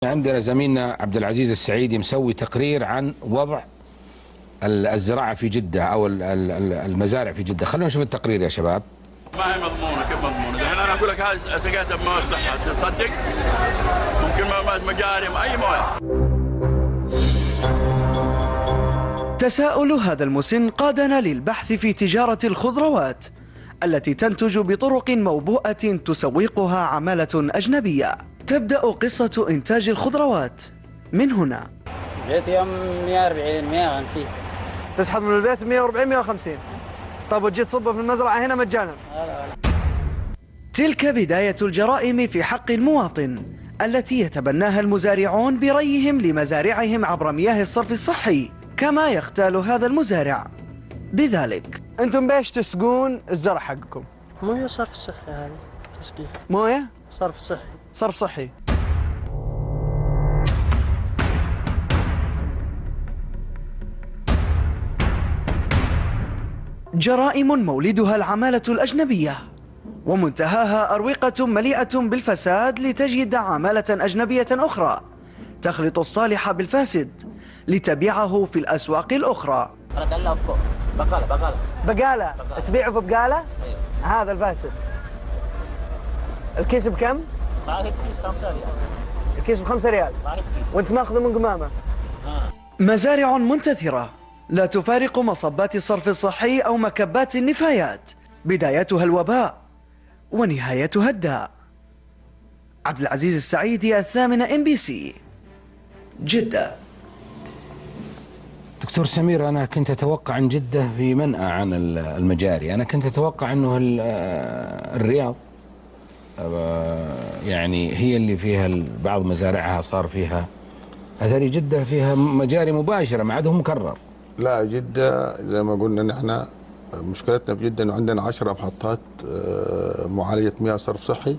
عندنا زميلنا عبد العزيز السعيدي مسوي تقرير عن وضع الزراعة في جدة أو المزارع في جدة. خلونا نشوف التقرير يا شباب. ما هي مضمونة، كيف مضمونة؟ الحين أنا أقول لك هاي سقيتها بمويه الصحة، تصدق؟ ممكن مجاري أي مويه. تساؤل هذا المسن قادنا للبحث في تجارة الخضروات التي تنتج بطرق موبوءة تسوقها عمالة أجنبية. تبدأ قصة إنتاج الخضروات من هنا. جيت يوم 140 150. تسحب من البيت 140 150. طب وتجي تصبه في المزرعة هنا مجانا؟ لا. تلك بداية الجرائم في حق المواطن التي يتبناها المزارعون بريهم لمزارعهم عبر مياه الصرف الصحي، كما يختال هذا المزارع بذلك. انتم بايش تسقون الزرع حقكم؟ مويه صرف صحي، هذه تسقيه مويه صرف صحي. صرف صحي. جرائم مولدها العمالة الأجنبية ومنتهاها أروقة مليئة بالفساد لتجد عمالة أجنبية أخرى تخلط الصالح بالفاسد لتبيعه في الأسواق الأخرى. بقالة تبيعه في بقالة؟ أيوه. هذا الفاسد. الكيس بكم؟ الكيس 5 ريال. الكيس ب5 ريال. وانت ماخذه من قمامة. مزارع منتثرة لا تفارق مصبات الصرف الصحي أو مكبات النفايات، بدايتها الوباء ونهايتها الداء. عبد العزيز السعيدي، 8 MBC، جدة. دكتور سمير، أنا كنت أتوقع أن جدة في منأى عن المجاري. أنا كنت أتوقع أنه الرياض يعني هي اللي فيها بعض مزارعها صار فيها. أثري جدة فيها مجاري مباشرة ما عادهم مكرر. لا، جدة زي ما قلنا نحن مشكلتنا في جدة انه عندنا 10 محطات معالجة مياه صرف صحي.